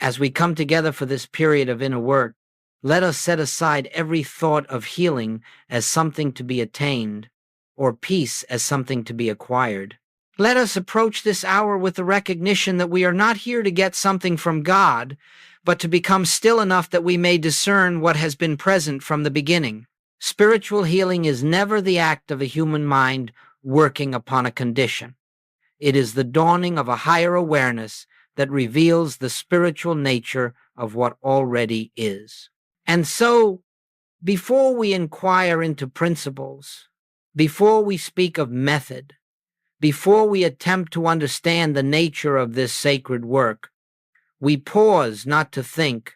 As we come together for this period of inner work, let us set aside every thought of healing as something to be attained, or peace as something to be acquired. Let us approach this hour with the recognition that we are not here to get something from God, but to become still enough that we may discern what has been present from the beginning. Spiritual healing is never the act of a human mind working upon a condition. It is the dawning of a higher awareness that reveals the spiritual nature of what already is. And so, before we inquire into principles, before we speak of method, before we attempt to understand the nature of this sacred work, we pause not to think,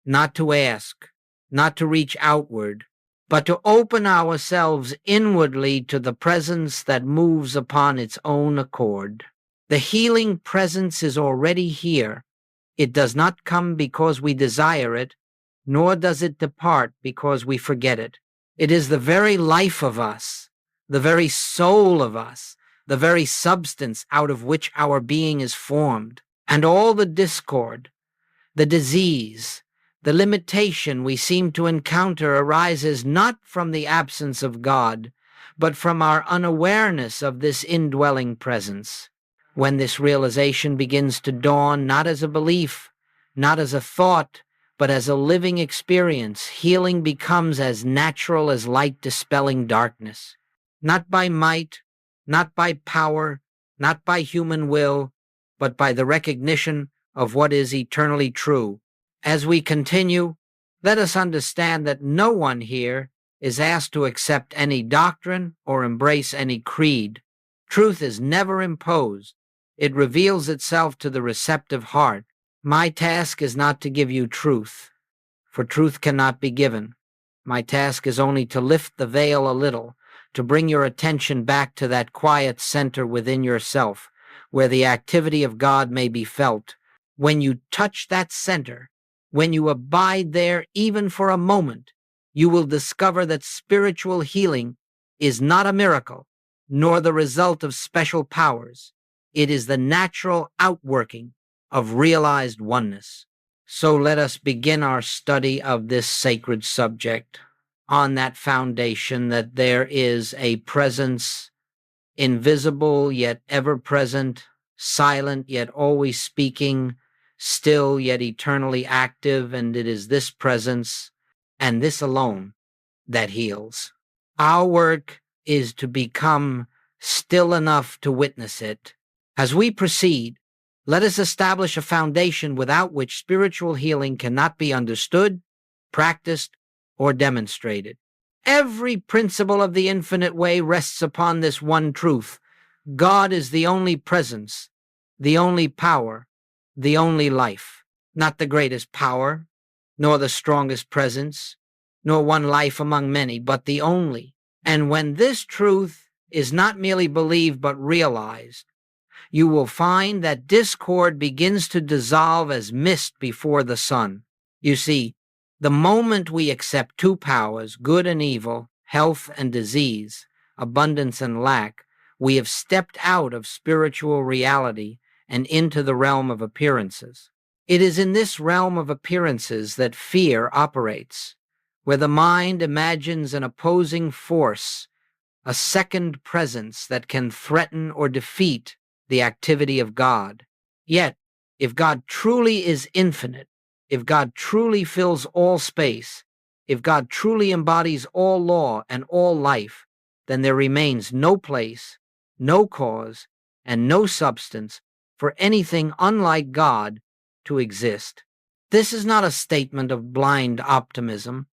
not to ask, not to reach outward, but to open ourselves inwardly to the presence that moves upon its own accord. The healing presence is already here. It does not come because we desire it, nor does it depart because we forget it. It is the very life of us, the very soul of us, the very substance out of which our being is formed. And all the discord, the disease, the limitation we seem to encounter arises not from the absence of God, but from our unawareness of this indwelling presence. When this realization begins to dawn not as a belief, not as a thought, but as a living experience, healing becomes as natural as light dispelling darkness. Not by might, not by power, not by human will, but by the recognition of what is eternally true. As we continue, let us understand that no one here is asked to accept any doctrine or embrace any creed. Truth is never imposed. It reveals itself to the receptive heart. My task is not to give you truth, for truth cannot be given. My task is only to lift the veil a little, to bring your attention back to that quiet center within yourself, where the activity of God may be felt. When you touch that center, when you abide there even for a moment, you will discover that spiritual healing is not a miracle, nor the result of special powers. It is the natural outworking of realized oneness. So let us begin our study of this sacred subject on that foundation that there is a presence, invisible yet ever-present, silent yet always speaking, still yet eternally active, and it is this presence and this alone that heals. Our work is to become still enough to witness it. As we proceed, let us establish a foundation without which spiritual healing cannot be understood, practiced, or demonstrated. Every principle of the infinite way rests upon this one truth. God is the only presence, the only power, the only life. Not the greatest power, nor the strongest presence, nor one life among many, but the only. And when this truth is not merely believed but realized, you will find that discord begins to dissolve as mist before the sun. You see, the moment we accept two powers, good and evil, health and disease, abundance and lack, we have stepped out of spiritual reality and into the realm of appearances. It is in this realm of appearances that fear operates, where the mind imagines an opposing force, a second presence that can threaten or defeat the activity of God. Yet, if God truly is infinite, if God truly fills all space, if God truly embodies all law and all life, then there remains no place, no cause, and no substance for anything unlike God to exist. This is not a statement of blind optimism.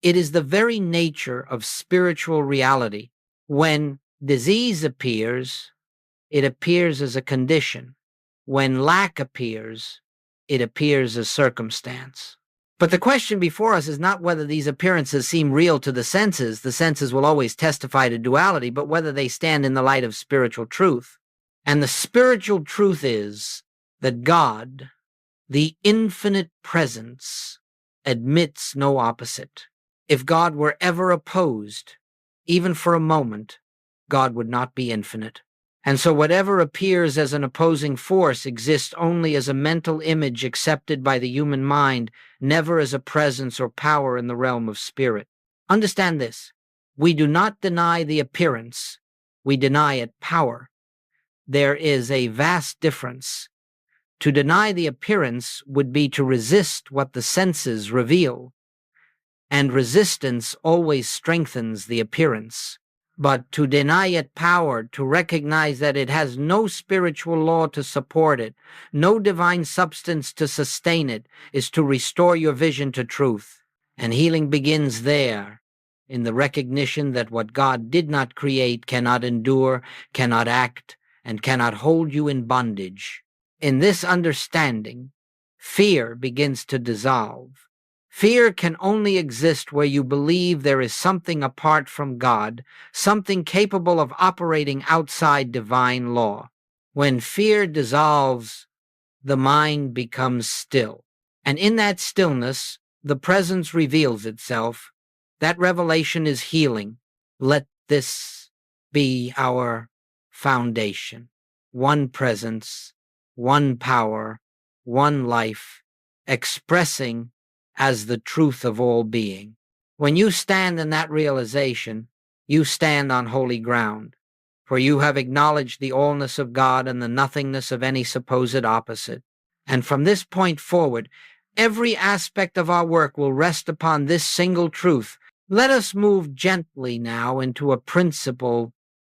It is the very nature of spiritual reality. When disease appears, it appears as a condition. When lack appears, it appears as circumstance. But the question before us is not whether these appearances seem real to the senses. The senses will always testify to duality, but whether they stand in the light of spiritual truth. And the spiritual truth is that God, the infinite presence, admits no opposite. If God were ever opposed, even for a moment, God would not be infinite. And so whatever appears as an opposing force exists only as a mental image accepted by the human mind, never as a presence or power in the realm of spirit. Understand this. We do not deny the appearance. We deny it power. There is a vast difference. To deny the appearance would be to resist what the senses reveal, and resistance always strengthens the appearance. But to deny it power, to recognize that it has no spiritual law to support it, no divine substance to sustain it, is to restore your vision to truth. And healing begins there, in the recognition that what God did not create cannot endure, cannot act, and cannot hold you in bondage. In this understanding, fear begins to dissolve. Fear can only exist where you believe there is something apart from God, something capable of operating outside divine law. When fear dissolves, the mind becomes still. And in that stillness, the presence reveals itself. That revelation is healing. Let this be our foundation. One presence, one power, one life, expressing as the truth of all being. When you stand in that realization, you stand on holy ground, for you have acknowledged the allness of God and the nothingness of any supposed opposite. And from this point forward, every aspect of our work will rest upon this single truth. Let us move gently now into a principle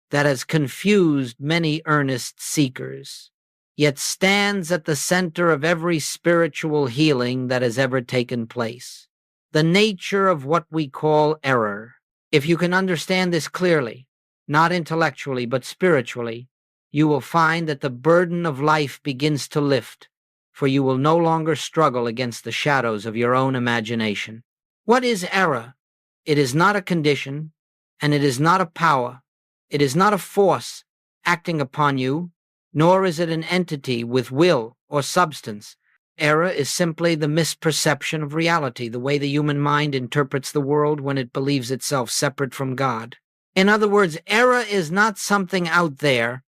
that has confused many earnest seekers, yet stands at the center of every spiritual healing that has ever taken place. The nature of what we call error. If you can understand this clearly, not intellectually but spiritually, you will find that the burden of life begins to lift, for you will no longer struggle against the shadows of your own imagination. What is error? It is not a condition, and it is not a power. It is not a force acting upon you, nor is it an entity with will or substance. Error is simply the misperception of reality, the way the human mind interprets the world when it believes itself separate from God. In other words, error is not something out there.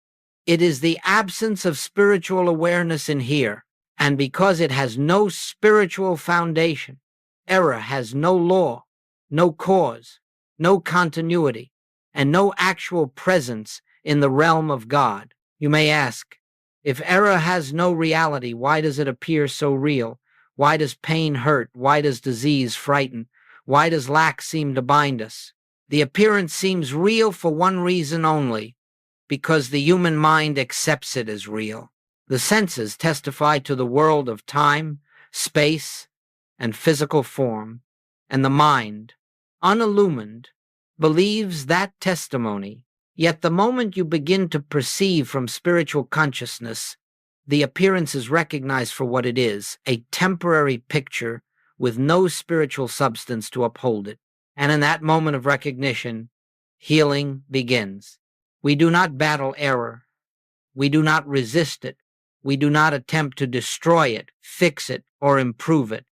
It is the absence of spiritual awareness in here. And because it has no spiritual foundation, error has no law, no cause, no continuity, and no actual presence in the realm of God. You may ask, if error has no reality, why does it appear so real? Why does pain hurt? Why does disease frighten? Why does lack seem to bind us? The appearance seems real for one reason only, because the human mind accepts it as real. The senses testify to the world of time, space, and physical form, and the mind, unillumined, believes that testimony. Yet the moment you begin to perceive from spiritual consciousness, the appearance is recognized for what it is, a temporary picture with no spiritual substance to uphold it. And in that moment of recognition, healing begins. We do not battle error. We do not resist it. We do not attempt to destroy it, fix it, or improve it.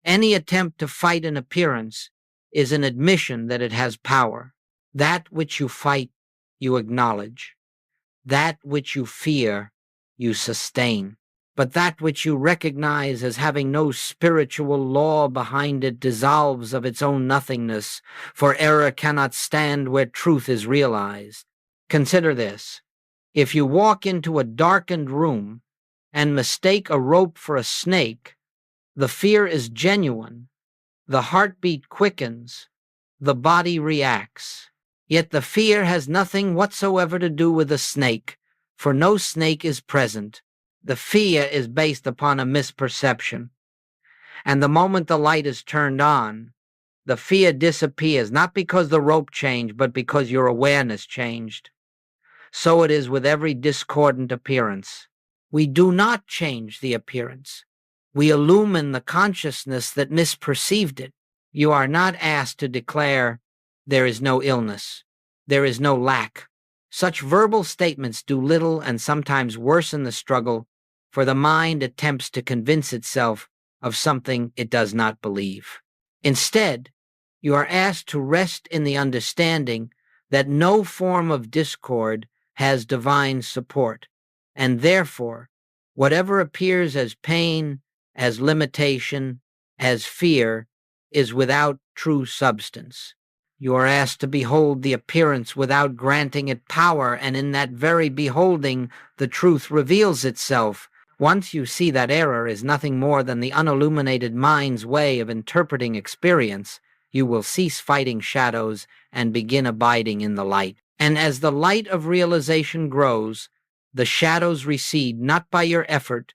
Any attempt to fight an appearance is an admission that it has power. That which you fight, you acknowledge. That which you fear, you sustain. But that which you recognize as having no spiritual law behind it dissolves of its own nothingness, for error cannot stand where truth is realized. Consider this. If you walk into a darkened room and mistake a rope for a snake, the fear is genuine, the heartbeat quickens, the body reacts. Yet the fear has nothing whatsoever to do with the snake, for no snake is present. The fear is based upon a misperception. And the moment the light is turned on, the fear disappears, not because the rope changed, but because your awareness changed. So it is with every discordant appearance. We do not change the appearance. We illumine the consciousness that misperceived it. You are not asked to declare, there is no illness, there is no lack. Such verbal statements do little and sometimes worsen the struggle, for the mind attempts to convince itself of something it does not believe. Instead, you are asked to rest in the understanding that no form of discord has divine support, and therefore, whatever appears as pain, as limitation, as fear, is without true substance. You are asked to behold the appearance without granting it power, and in that very beholding, the truth reveals itself. Once you see that error is nothing more than the unilluminated mind's way of interpreting experience, you will cease fighting shadows and begin abiding in the light. And as the light of realization grows, the shadows recede not by your effort,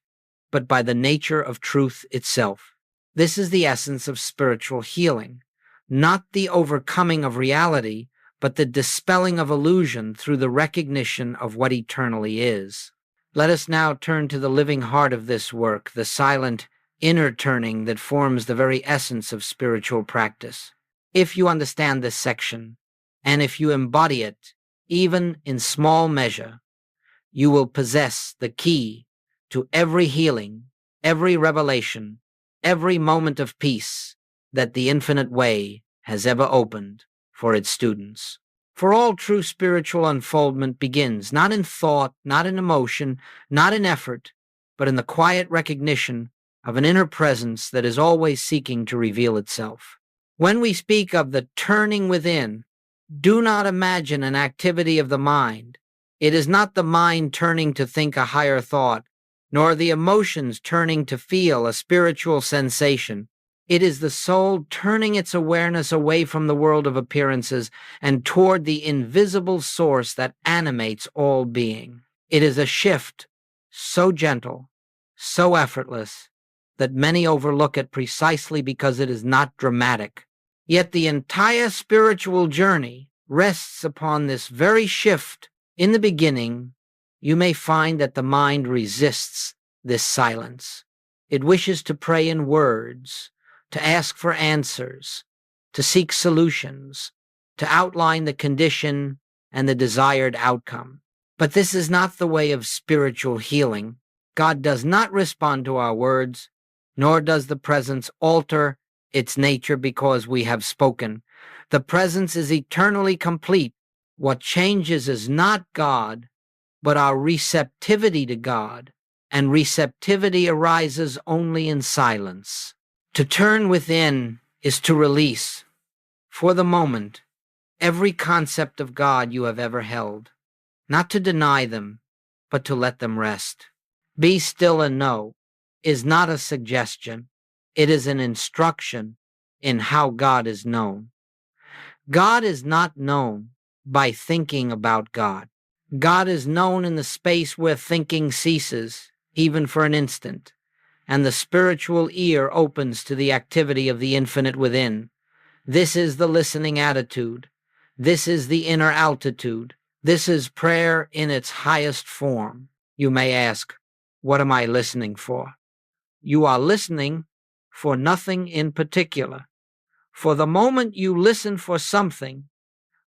but by the nature of truth itself. This is the essence of spiritual healing, not the overcoming of reality, but the dispelling of illusion through the recognition of what eternally is. Let us now turn to the living heart of this work, the silent inner turning that forms the very essence of spiritual practice. If you understand this section, and if you embody it, even in small measure, you will possess the key to every healing, every revelation, every moment of peace that the infinite way has ever opened for its students. For all true spiritual unfoldment begins not in thought, not in emotion, not in effort, but in the quiet recognition of an inner presence that is always seeking to reveal itself. When we speak of the turning within, do not imagine an activity of the mind. It is not the mind turning to think a higher thought, nor the emotions turning to feel a spiritual sensation. It is the soul turning its awareness away from the world of appearances and toward the invisible source that animates all being. It is a shift so gentle, so effortless, that many overlook it precisely because it is not dramatic. Yet the entire spiritual journey rests upon this very shift. In the beginning, you may find that the mind resists this silence. It wishes to pray in words, to ask for answers, to seek solutions, to outline the condition and the desired outcome. But this is not the way of spiritual healing. God does not respond to our words, nor does the presence alter its nature because we have spoken. The presence is eternally complete. What changes is not God, but our receptivity to God, and receptivity arises only in silence. To turn within is to release, for the moment, every concept of God you have ever held, not to deny them, but to let them rest. Be still and know is not a suggestion. It is an instruction in how God is known. God is not known by thinking about God. God is known in the space where thinking ceases, even for an instant, and the spiritual ear opens to the activity of the infinite within. This is the listening attitude. This is the inner altitude. This is prayer in its highest form. You may ask, what am I listening for? You are listening for nothing in particular. For the moment you listen for something,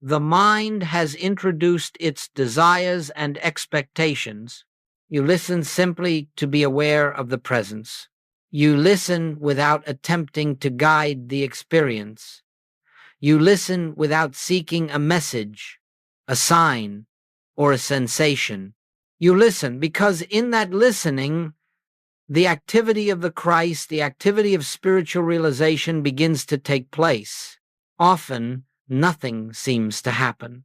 the mind has introduced its desires and expectations. You listen simply to be aware of the presence. You listen without attempting to guide the experience. You listen without seeking a message, a sign, or a sensation. You listen because in that listening, the activity of the Christ, the activity of spiritual realization begins to take place. Often, nothing seems to happen.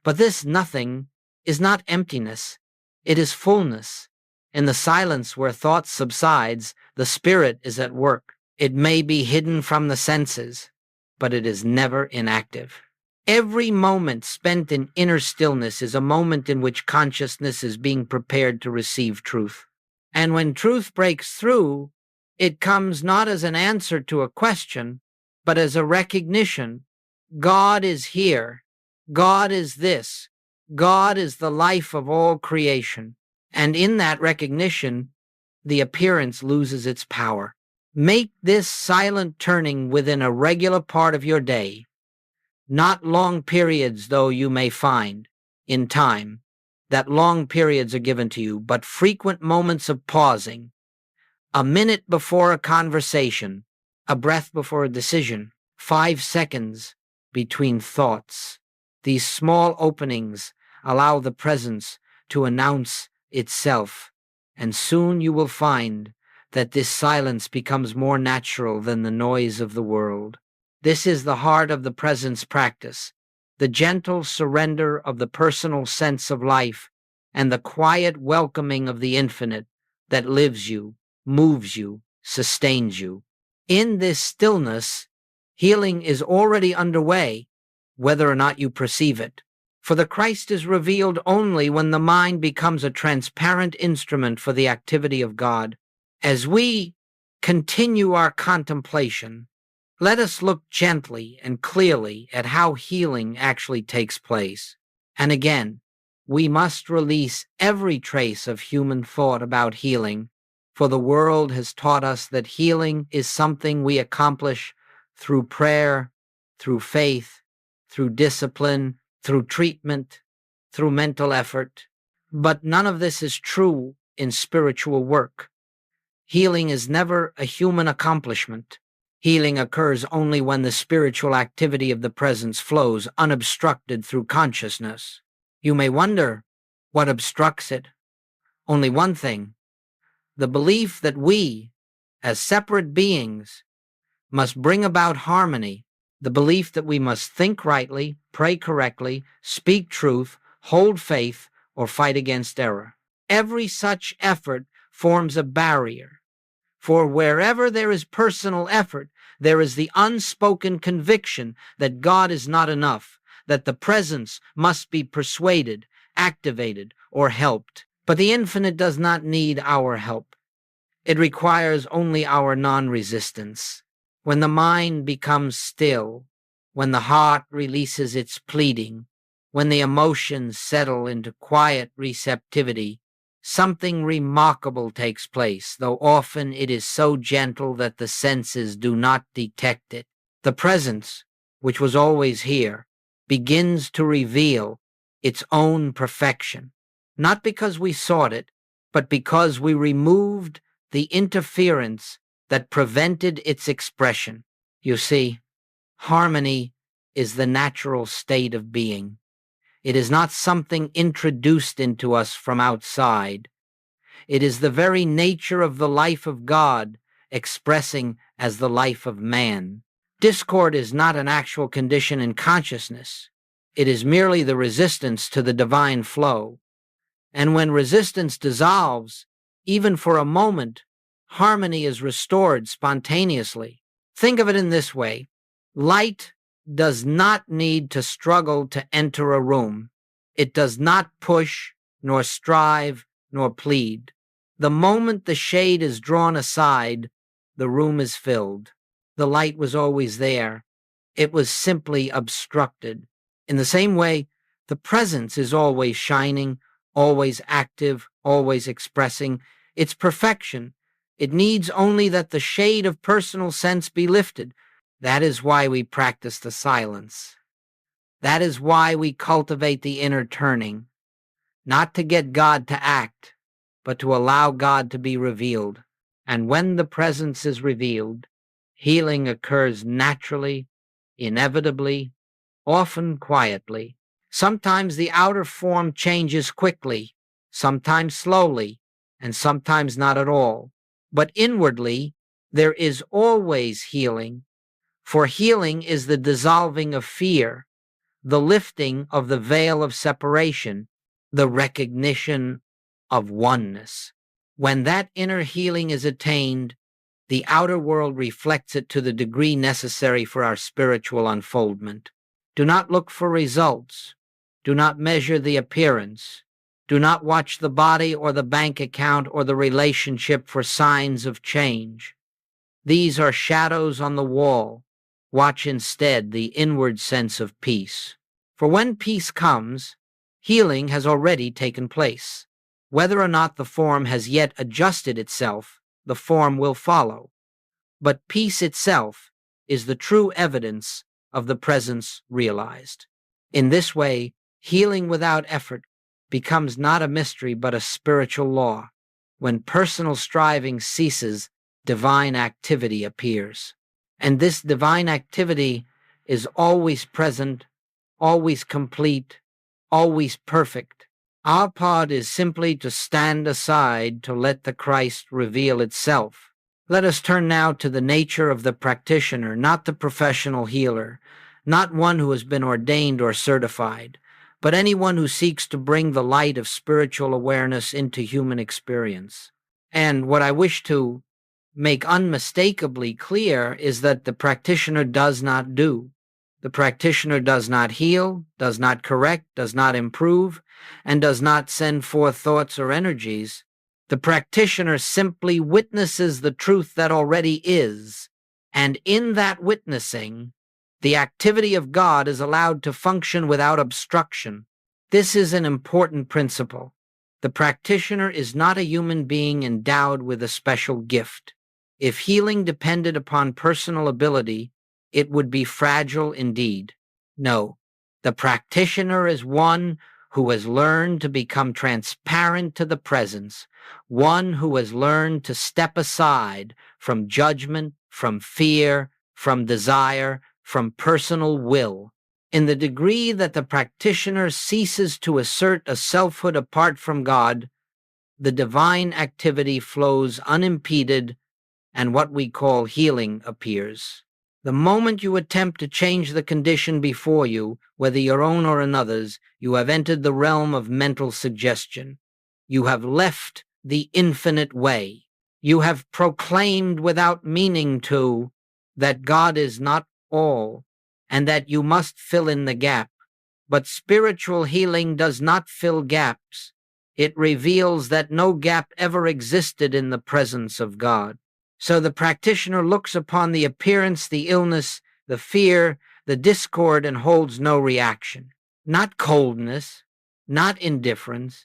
But this nothing is not emptiness. It is fullness. In the silence where thought subsides, the spirit is at work. It may be hidden from the senses, but it is never inactive. Every moment spent in inner stillness is a moment in which consciousness is being prepared to receive truth. And when truth breaks through, it comes not as an answer to a question, but as a recognition. God is here. God is this. God is the life of all creation. And in that recognition, the appearance loses its power. Make this silent turning within a regular part of your day, not long periods, though you may find, in time, that long periods are given to you, but frequent moments of pausing, a minute before a conversation, a breath before a decision, 5 seconds between thoughts. These small openings Allow the presence to announce itself, and soon you will find that this silence becomes more natural than the noise of the world. This is the heart of the presence practice, the gentle surrender of the personal sense of life and the quiet welcoming of the infinite that lives you, moves you, sustains you. In this stillness, healing is already underway, whether or not you perceive it. For the Christ is revealed only when the mind becomes a transparent instrument for the activity of God. As we continue our contemplation, let us look gently and clearly at how healing actually takes place. And again, we must release every trace of human thought about healing, for the world has taught us that healing is something we accomplish through prayer, through faith, through discipline, through treatment, through mental effort. But none of this is true in spiritual work. Healing is never a human accomplishment. Healing occurs only when the spiritual activity of the presence flows unobstructed through consciousness. You may wonder what obstructs it. Only one thing: the belief that we, as separate beings, must bring about harmony, the belief that we must think rightly, pray correctly, speak truth, hold faith, or fight against error. Every such effort forms a barrier, for wherever there is personal effort, there is the unspoken conviction that God is not enough, that the presence must be persuaded, activated, or helped. But the infinite does not need our help. It requires only our non-resistance. When the mind becomes still, when the heart releases its pleading, when the emotions settle into quiet receptivity, something remarkable takes place, though often it is so gentle that the senses do not detect it. The presence, which was always here, begins to reveal its own perfection, not because we sought it, but because we removed the interference that prevented its expression. You see, harmony is the natural state of being. It is not something introduced into us from outside. It is the very nature of the life of God expressing as the life of man. Discord is not an actual condition in consciousness. It is merely the resistance to the divine flow. And when resistance dissolves, even for a moment, harmony is restored spontaneously. Think of it in this way: light does not need to struggle to enter a room. It does not push, nor strive, nor plead. The moment the shade is drawn aside, the room is filled. The light was always there. It was simply obstructed. In the same way, the presence is always shining, always active, always expressing its perfection. It needs only that the shade of personal sense be lifted. That is why we practice the silence. That is why we cultivate the inner turning, not to get God to act, but to allow God to be revealed. And when the presence is revealed, healing occurs naturally, inevitably, often quietly. Sometimes the outer form changes quickly, sometimes slowly, and sometimes not at all. But inwardly, there is always healing, for healing is the dissolving of fear, the lifting of the veil of separation, the recognition of oneness. When that inner healing is attained, the outer world reflects it to the degree necessary for our spiritual unfoldment. Do not look for results. Do not measure the appearance. Do not watch the body or the bank account or the relationship for signs of change. These are shadows on the wall. Watch instead the inward sense of peace. For when peace comes, healing has already taken place. Whether or not the form has yet adjusted itself, the form will follow. But peace itself is the true evidence of the presence realized. In this way, healing without effort becomes not a mystery but a spiritual law. When personal striving ceases, divine activity appears. And this divine activity is always present, always complete, always perfect. Our part is simply to stand aside to let the Christ reveal itself. Let us turn now to the nature of the practitioner, not the professional healer, not one who has been ordained or certified, but anyone who seeks to bring the light of spiritual awareness into human experience. And what I wish to make unmistakably clear is that the practitioner does not do. The practitioner does not heal, does not correct, does not improve, and does not send forth thoughts or energies. The practitioner simply witnesses the truth that already is, and in that witnessing, the activity of God is allowed to function without obstruction. This is an important principle. The practitioner is not a human being endowed with a special gift. If healing depended upon personal ability, it would be fragile indeed. No, the practitioner is one who has learned to become transparent to the presence, one who has learned to step aside from judgment, from fear, from desire, from personal will. In the degree that the practitioner ceases to assert a selfhood apart from God, the divine activity flows unimpeded, and what we call healing appears. The moment you attempt to change the condition before you, whether your own or another's, you have entered the realm of mental suggestion. You have left the infinite way. You have proclaimed without meaning to that God is not all, and that you must fill in the gap. But spiritual healing does not fill gaps. It reveals that no gap ever existed in the presence of God. So the practitioner looks upon the appearance, the illness, the fear, the discord, and holds no reaction. Not coldness, not indifference,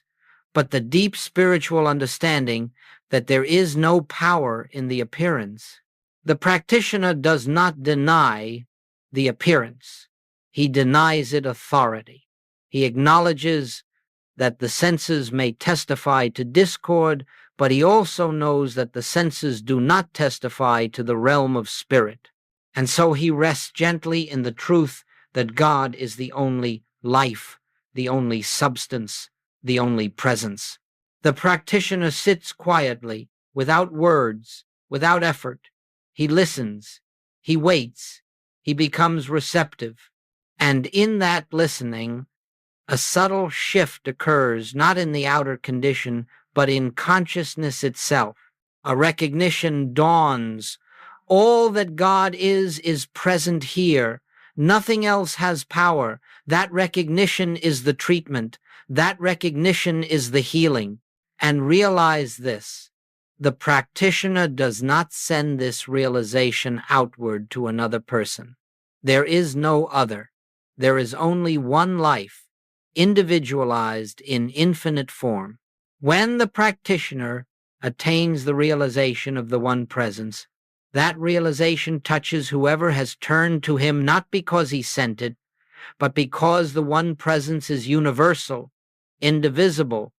but the deep spiritual understanding that there is no power in the appearance. The practitioner does not deny the appearance. He denies it authority. He acknowledges that the senses may testify to discord, but he also knows that the senses do not testify to the realm of spirit. And so he rests gently in the truth that God is the only life, the only substance, the only presence. The practitioner sits quietly, without words, without effort. He listens, he waits, he becomes receptive. And in that listening, a subtle shift occurs, not in the outer condition, but in consciousness itself. A recognition dawns. All that God is present here. Nothing else has power. That recognition is the treatment. That recognition is the healing. And realize this: the practitioner does not send this realization outward to another person. There is no other. There is only one life, individualized in infinite form. When the practitioner attains the realization of the one presence, that realization touches whoever has turned to him not because he sent it, but because the one presence is universal, indivisible,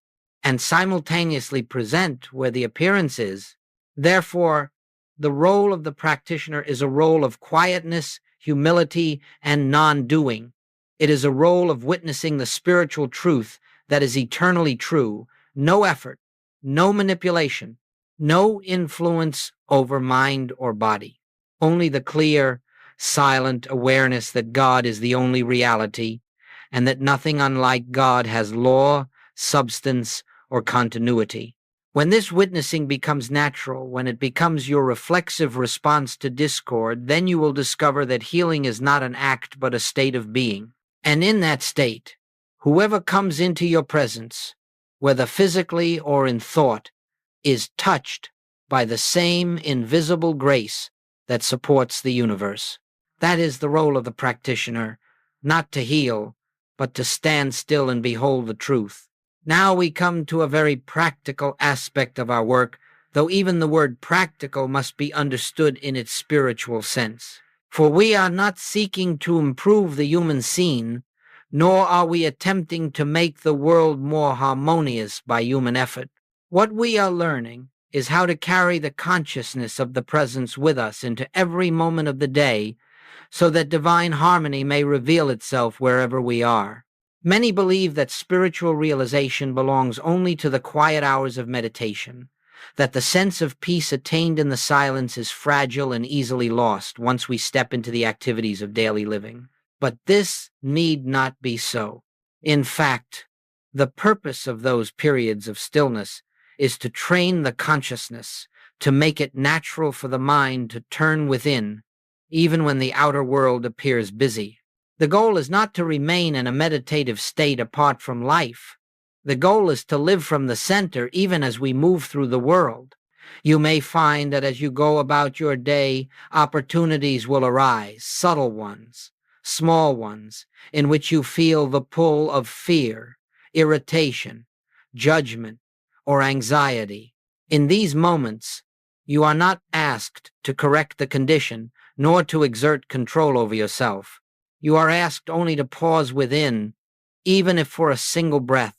and simultaneously present where the appearance is. Therefore, the role of the practitioner is a role of quietness, humility, and non-doing. It is a role of witnessing the spiritual truth that is eternally true. No effort, no manipulation, no influence over mind or body. Only the clear, silent awareness that God is the only reality, and that nothing unlike God has law, substance, or continuity. When this witnessing becomes natural, when it becomes your reflexive response to discord, then you will discover that healing is not an act but a state of being. And in that state, whoever comes into your presence, whether physically or in thought, is touched by the same invisible grace that supports the universe. That is the role of the practitioner, not to heal, but to stand still and behold the truth. Now we come to a very practical aspect of our work, though even the word practical must be understood in its spiritual sense. For we are not seeking to improve the human scene, nor are we attempting to make the world more harmonious by human effort. What we are learning is how to carry the consciousness of the presence with us into every moment of the day, so that divine harmony may reveal itself wherever we are. Many believe that spiritual realization belongs only to the quiet hours of meditation, that the sense of peace attained in the silence is fragile and easily lost once we step into the activities of daily living. But this need not be so. In fact, the purpose of those periods of stillness is to train the consciousness, to make it natural for the mind to turn within, even when the outer world appears busy. The goal is not to remain in a meditative state apart from life. The goal is to live from the center even as we move through the world. You may find that as you go about your day, opportunities will arise, subtle ones, small ones, in which you feel the pull of fear, irritation, judgment, or anxiety. In these moments, you are not asked to correct the condition, nor to exert control over yourself. You are asked only to pause within, even if for a single breath,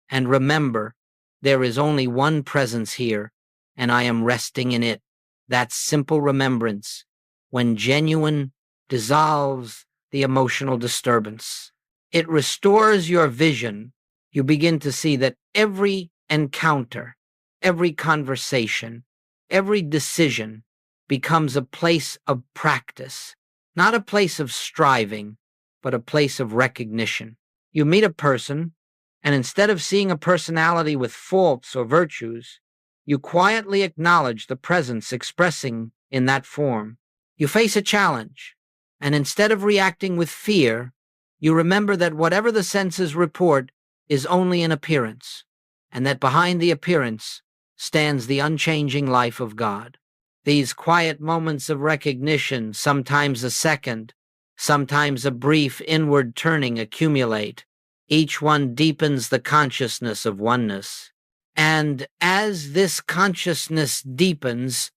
and remember, there is only one presence here, and I am resting in it. That simple remembrance, when genuine, dissolves the emotional disturbance. It restores your vision. You begin to see that every encounter, every conversation, every decision becomes a place of practice, not a place of striving, but a place of recognition. You meet a person, and instead of seeing a personality with faults or virtues, you quietly acknowledge the presence expressing in that form. You face a challenge, and instead of reacting with fear, you remember that whatever the senses report is only an appearance, and that behind the appearance stands the unchanging life of God. These quiet moments of recognition, sometimes a second, sometimes a brief inward turning, accumulate. Each one deepens the consciousness of oneness. And as this consciousness deepens,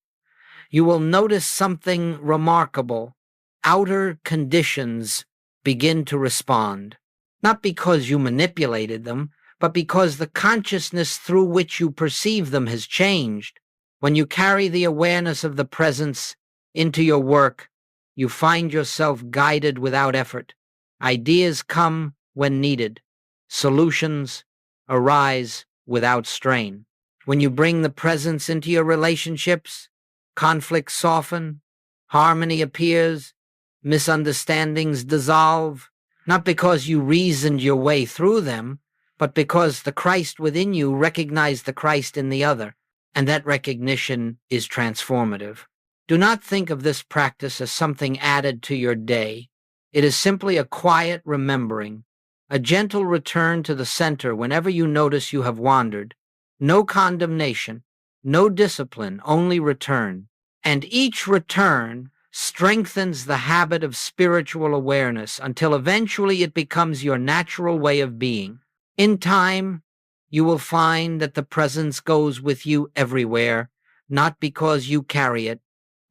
you will notice something remarkable. Outer conditions begin to respond, not because you manipulated them, but because the consciousness through which you perceive them has changed. When you carry the awareness of the presence into your work, you find yourself guided without effort. Ideas come when needed. Solutions arise without strain. When you bring the presence into your relationships, conflicts soften, harmony appears, misunderstandings dissolve, not because you reasoned your way through them, but because the Christ within you recognized the Christ in the other, and that recognition is transformative. Do not think of this practice as something added to your day. It is simply a quiet remembering, a gentle return to the center whenever you notice you have wandered. No condemnation, no discipline, only return. And each return strengthens the habit of spiritual awareness until eventually it becomes your natural way of being. In time, you will find that the presence goes with you everywhere, not because you carry it,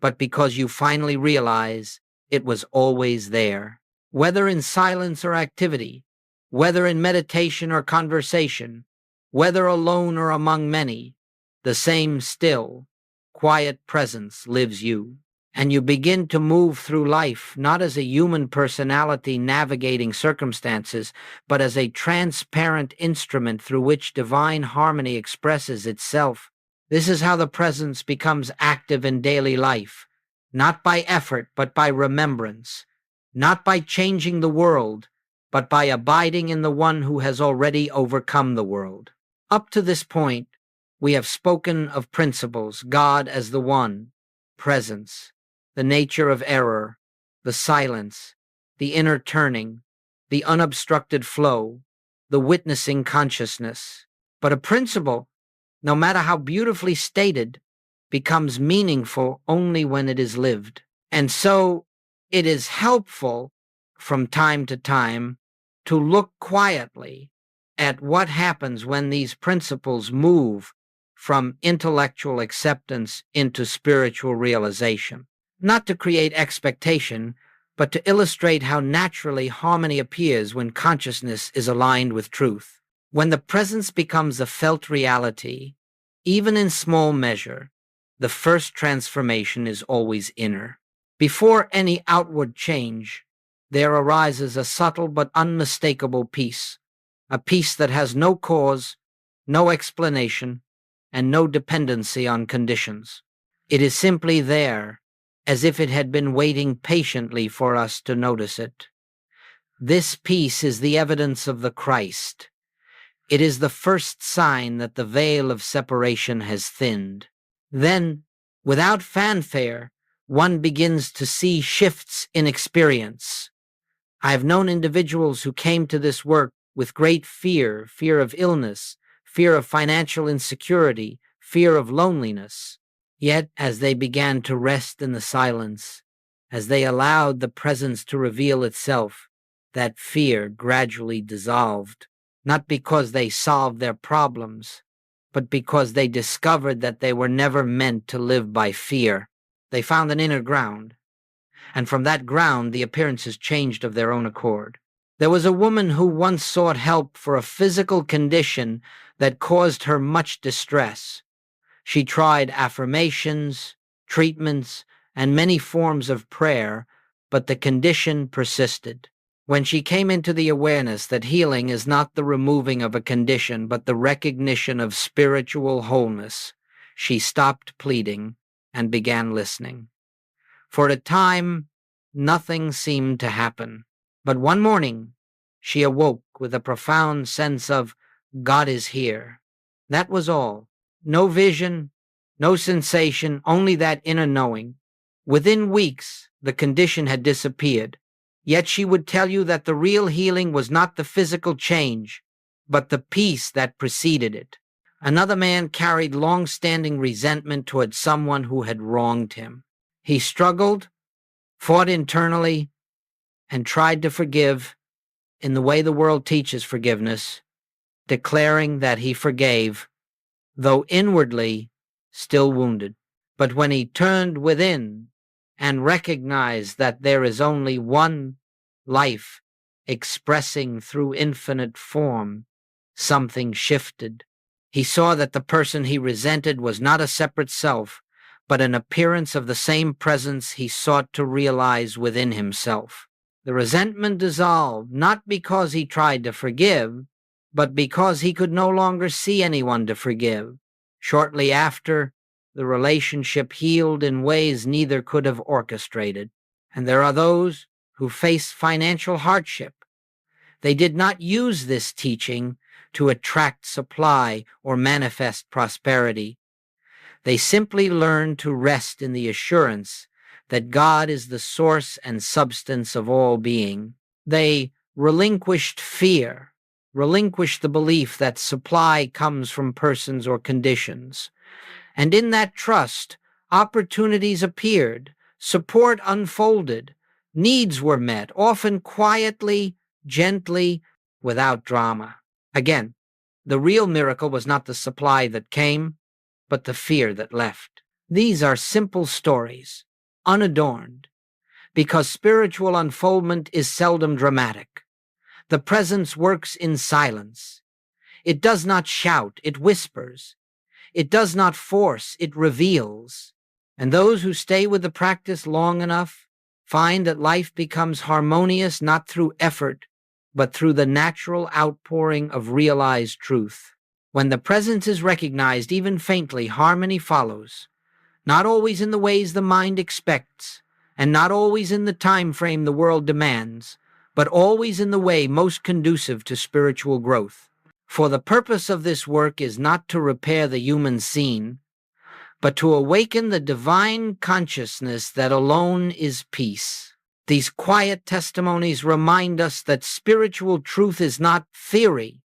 but because you finally realize it was always there. Whether in silence or activity, whether in meditation or conversation, whether alone or among many, the same still, quiet presence lives you. And you begin to move through life not as a human personality navigating circumstances, but as a transparent instrument through which divine harmony expresses itself. This is how the presence becomes active in daily life, not by effort, but by remembrance, not by changing the world, but by abiding in the one who has already overcome the world. Up to this point, we have spoken of principles, God as the one, presence, the nature of error, the silence, the inner turning, the unobstructed flow, the witnessing consciousness. But a principle, no matter how beautifully stated, becomes meaningful only when it is lived. And so it is helpful from time to time to look quietly at what happens when these principles move from intellectual acceptance into spiritual realization. Not to create expectation, but to illustrate how naturally harmony appears when consciousness is aligned with truth. When the presence becomes a felt reality, even in small measure, the first transformation is always inner. Before any outward change, there arises a subtle but unmistakable peace, a peace that has no cause, no explanation, and no dependency on conditions. It is simply there, as if it had been waiting patiently for us to notice it. This peace is the evidence of the Christ. It is the first sign that the veil of separation has thinned. Then, without fanfare, one begins to see shifts in experience. I have known individuals who came to this work with great fear of illness, fear of financial insecurity, fear of loneliness. Yet, as they began to rest in the silence, as they allowed the presence to reveal itself, that fear gradually dissolved, not because they solved their problems, but because they discovered that they were never meant to live by fear. They found an inner ground, and from that ground the appearances changed of their own accord. There was a woman who once sought help for a physical condition that caused her much distress. She tried affirmations, treatments, and many forms of prayer, but the condition persisted. When she came into the awareness that healing is not the removing of a condition, but the recognition of spiritual wholeness, she stopped pleading and began listening. For a time, nothing seemed to happen. But one morning, she awoke with a profound sense of God is here. That was all. No vision, no sensation, only that inner knowing. Within weeks, the condition had disappeared. Yet she would tell you that the real healing was not the physical change, but the peace that preceded it. Another man carried long-standing resentment toward someone who had wronged him. He struggled, fought internally, and tried to forgive in the way the world teaches forgiveness, declaring that he forgave, though inwardly still wounded. But when he turned within and recognized that there is only one life expressing through infinite form, something shifted. He saw that the person he resented was not a separate self, but an appearance of the same presence he sought to realize within himself. The resentment dissolved, not because he tried to forgive, but because he could no longer see anyone to forgive. Shortly after, the relationship healed in ways neither could have orchestrated. And there are those who face financial hardship. They did not use this teaching to attract supply or manifest prosperity. They simply learned to rest in the assurance that God is the source and substance of all being. They relinquished fear, relinquished the belief that supply comes from persons or conditions. And in that trust, opportunities appeared, support unfolded, needs were met, often quietly, gently, without drama. Again, the real miracle was not the supply that came, but the fear that left. These are simple stories, unadorned, because spiritual unfoldment is seldom dramatic. The presence works in silence. It does not shout, it whispers. It does not force, it reveals. And those who stay with the practice long enough find that life becomes harmonious not through effort, but through the natural outpouring of realized truth. When the presence is recognized, even faintly, harmony follows, not always in the ways the mind expects, and not always in the time frame the world demands, but always in the way most conducive to spiritual growth. For the purpose of this work is not to repair the human scene, but to awaken the divine consciousness that alone is peace. These quiet testimonies remind us that spiritual truth is not theory.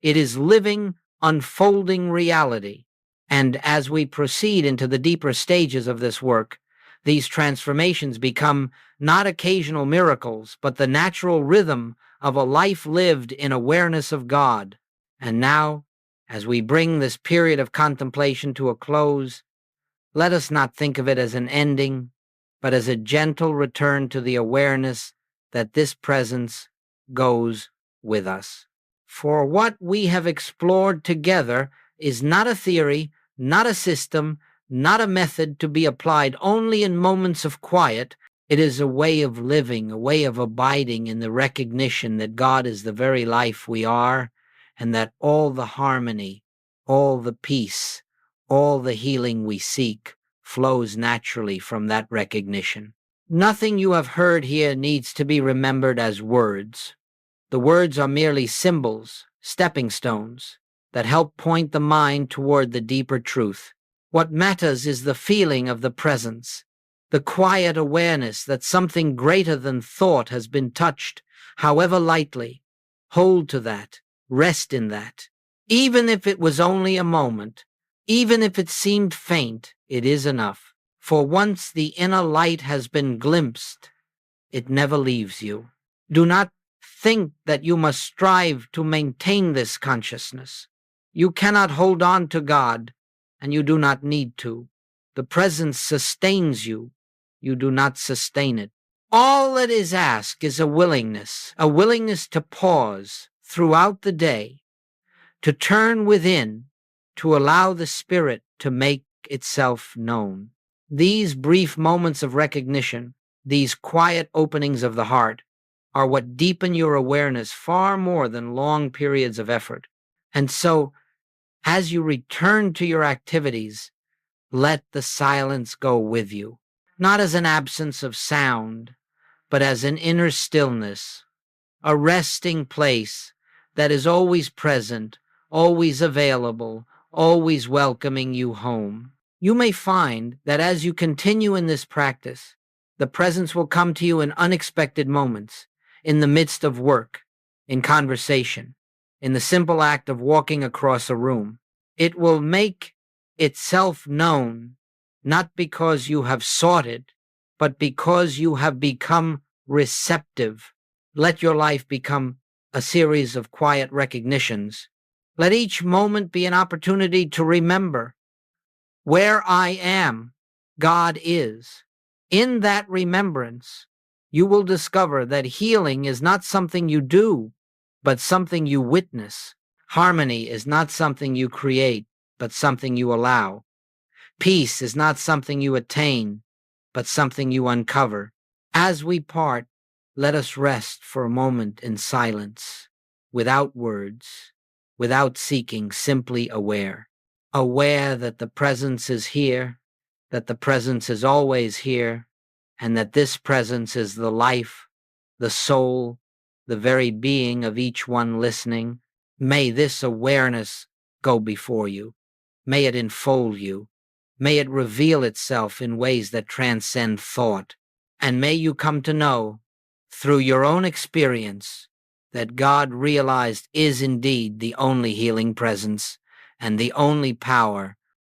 It is living, unfolding reality. And as we proceed into the deeper stages of this work, these transformations become not occasional miracles, but the natural rhythm of a life lived in awareness of God. And now, as we bring this period of contemplation to a close, let us not think of it as an ending, but as a gentle return to the awareness that this presence goes with us. For what we have explored together is not a theory, not a system, not a method to be applied only in moments of quiet. It is a way of living, a way of abiding in the recognition that God is the very life we are, and that all the harmony, all the peace, all the healing we seek flows naturally from that recognition. Nothing you have heard here needs to be remembered as words. The words are merely symbols, stepping stones, that help point the mind toward the deeper truth. What matters is the feeling of the presence, the quiet awareness that something greater than thought has been touched, however lightly. Hold to that, rest in that. Even if it was only a moment, even if it seemed faint, it is enough. For once the inner light has been glimpsed, it never leaves you. Do not think that you must strive to maintain this consciousness. You cannot hold on to God, and you do not need to. The presence sustains you. You do not sustain it. All that is asked is a willingness to pause throughout the day, to turn within, to allow the Spirit to make itself known. These brief moments of recognition, these quiet openings of the heart, are what deepen your awareness far more than long periods of effort. And so, as you return to your activities, let the silence go with you, not as an absence of sound, but as an inner stillness, a resting place that is always present, always available, always welcoming you home. You may find that as you continue in this practice, the presence will come to you in unexpected moments, in the midst of work, in conversation, in the simple act of walking across a room. It will make itself known, not because you have sought it, but because you have become receptive. Let your life become a series of quiet recognitions. Let each moment be an opportunity to remember, where I am, God is. In that remembrance, you will discover that healing is not something you do, but something you witness. Harmony is not something you create, but something you allow. Peace is not something you attain, but something you uncover. As we part, let us rest for a moment in silence, without words, without seeking, simply aware. Aware that the presence is here, that the presence is always here, and that this presence is the life, the soul, the very being of each one listening. May this awareness go before you. May it enfold you. May it reveal itself in ways that transcend thought. And may you come to know, through your own experience, that God realized is indeed the only healing presence and the only power